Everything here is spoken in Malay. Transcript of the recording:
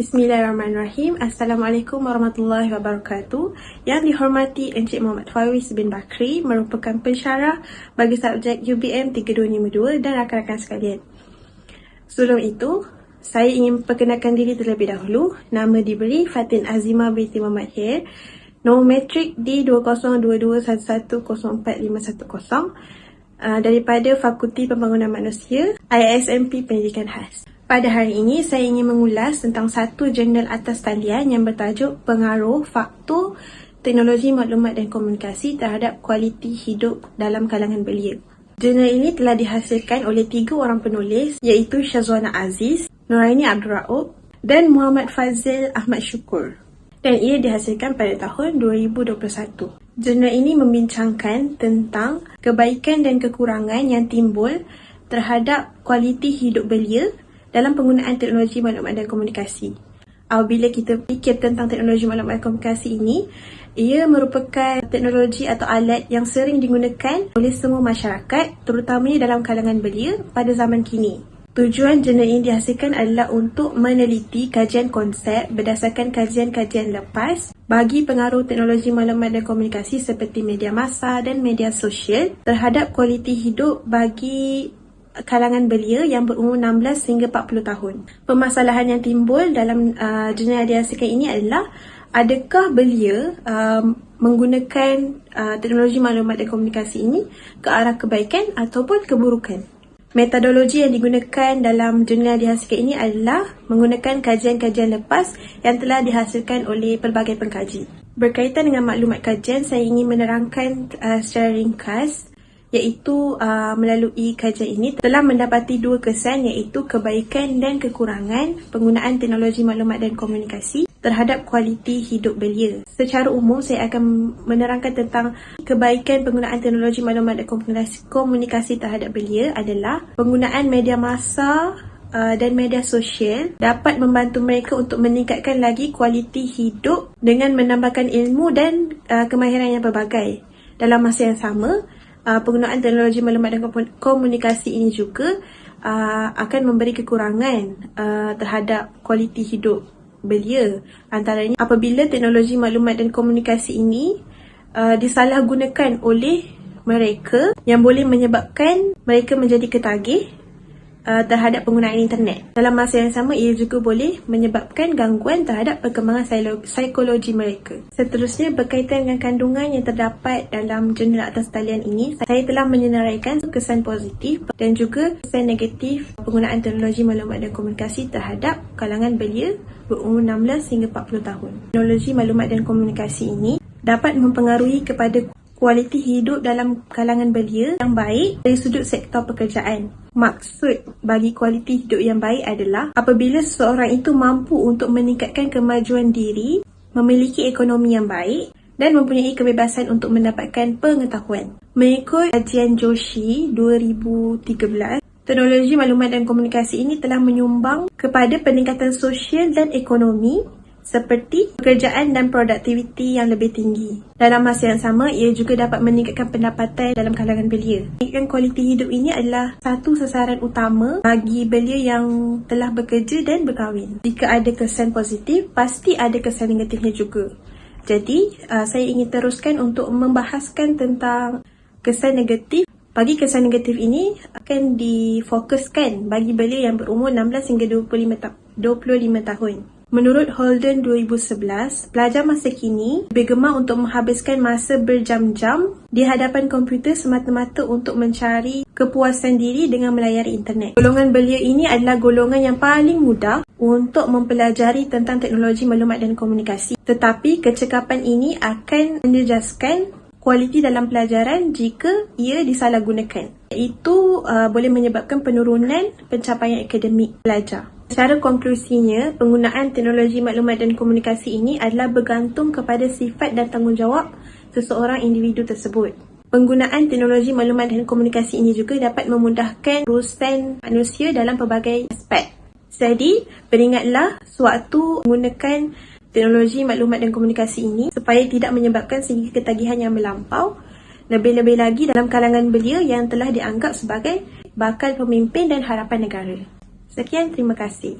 Bismillahirrahmanirrahim. Assalamualaikum warahmatullahi wabarakatuh. Yang dihormati Encik Muhammad Faiz bin Bakri, merupakan pensyarah bagi subjek UBM 3252 dan rakan-rakan sekalian. Sebelum itu, saya ingin perkenalkan diri terlebih dahulu. Nama diberi Fatin Azimah binti Muhammad Khair. Nombor matrik D202211045110 daripada Fakulti Pembangunan Manusia, ISMP Pendidikan Khas. Pada hari ini, saya ingin mengulas tentang satu jurnal atas talian yang bertajuk Pengaruh Faktor Teknologi Maklumat dan Komunikasi terhadap Kualiti Hidup dalam kalangan belia. Jurnal ini telah dihasilkan oleh 3 orang penulis, iaitu Syazwana Aziz, Nuraini Abdul Raub dan Muhammad Fazil Ahmad Syukur. Dan ia dihasilkan pada tahun 2021. Jurnal ini membincangkan tentang kebaikan dan kekurangan yang timbul terhadap kualiti hidup belia dalam penggunaan teknologi maklumat dan komunikasi. Apabila kita fikir tentang teknologi maklumat dan komunikasi ini, ia merupakan teknologi atau alat yang sering digunakan oleh semua masyarakat, terutamanya dalam kalangan belia pada zaman kini. Tujuan jurnal ini dihasilkan adalah untuk meneliti kajian konsep berdasarkan kajian-kajian lepas bagi pengaruh teknologi maklumat dan komunikasi seperti media massa dan media sosial terhadap kualiti hidup bagi kalangan belia yang berumur 16 hingga 40 tahun. Permasalahan yang timbul dalam jurnal yang dihasilkan ini adalah adakah belia menggunakan teknologi maklumat dan komunikasi ini ke arah kebaikan ataupun keburukan. Metodologi yang digunakan dalam jurnal dihasilkan ini adalah menggunakan kajian-kajian lepas yang telah dihasilkan oleh pelbagai pengkaji. Berkaitan dengan maklumat kajian, saya ingin menerangkan secara ringkas, iaitu melalui kajian ini telah mendapati 2 kesan, iaitu kebaikan dan kekurangan penggunaan teknologi maklumat dan komunikasi terhadap kualiti hidup belia. Secara umum, saya akan menerangkan tentang kebaikan penggunaan teknologi maklumat dan komunikasi terhadap belia adalah penggunaan media massa dan media sosial dapat membantu mereka untuk meningkatkan lagi kualiti hidup dengan menambahkan ilmu dan kemahiran yang berbagai. Dalam masa yang sama, penggunaan teknologi maklumat dan komunikasi ini juga akan memberi kekurangan terhadap kualiti hidup belia. Antaranya apabila teknologi maklumat dan komunikasi ini disalahgunakan oleh mereka yang boleh menyebabkan mereka menjadi ketagih terhadap penggunaan internet. Dalam masa yang sama, ia juga boleh menyebabkan gangguan terhadap perkembangan psikologi mereka. Seterusnya, berkaitan dengan kandungan yang terdapat dalam jurnal atas talian ini, saya telah menyenaraikan kesan positif dan juga kesan negatif penggunaan teknologi maklumat dan komunikasi terhadap kalangan belia berumur 16 hingga 40 tahun. Teknologi maklumat dan komunikasi ini dapat mempengaruhi kepada kualiti hidup dalam kalangan belia yang baik dari sudut sektor pekerjaan. Maksud bagi kualiti hidup yang baik adalah apabila seseorang itu mampu untuk meningkatkan kemajuan diri, memiliki ekonomi yang baik dan mempunyai kebebasan untuk mendapatkan pengetahuan. Mengikut kajian Joshi 2013, teknologi maklumat dan komunikasi ini telah menyumbang kepada peningkatan sosial dan ekonomi seperti pekerjaan dan produktiviti yang lebih tinggi. Dalam masa yang sama, ia juga dapat meningkatkan pendapatan dalam kalangan belia. Meningkatkan kualiti hidup ini adalah satu sasaran utama bagi belia yang telah bekerja dan berkahwin. Jika ada kesan positif, pasti ada kesan negatifnya juga. Jadi, saya ingin teruskan untuk membahaskan tentang kesan negatif. Bagi kesan negatif ini akan difokuskan bagi belia yang berumur 16 hingga 25 tahun. Menurut Holden 2011, pelajar masa kini lebih gemar untuk menghabiskan masa berjam-jam di hadapan komputer semata-mata untuk mencari kepuasan diri dengan melayari internet. Golongan belia ini adalah golongan yang paling mudah untuk mempelajari tentang teknologi maklumat dan komunikasi. Tetapi kecekapan ini akan menjejaskan kualiti dalam pelajaran jika ia disalahgunakan. Itu boleh menyebabkan penurunan pencapaian akademik pelajar. Secara konklusinya, penggunaan teknologi maklumat dan komunikasi ini adalah bergantung kepada sifat dan tanggungjawab seseorang individu tersebut. Penggunaan teknologi maklumat dan komunikasi ini juga dapat memudahkan urusan manusia dalam pelbagai aspek. Jadi, beringatlah sewaktu menggunakan teknologi maklumat dan komunikasi ini supaya tidak menyebabkan segi ketagihan yang melampau, lebih-lebih lagi dalam kalangan belia yang telah dianggap sebagai bakal pemimpin dan harapan negara. Sekian, terima kasih.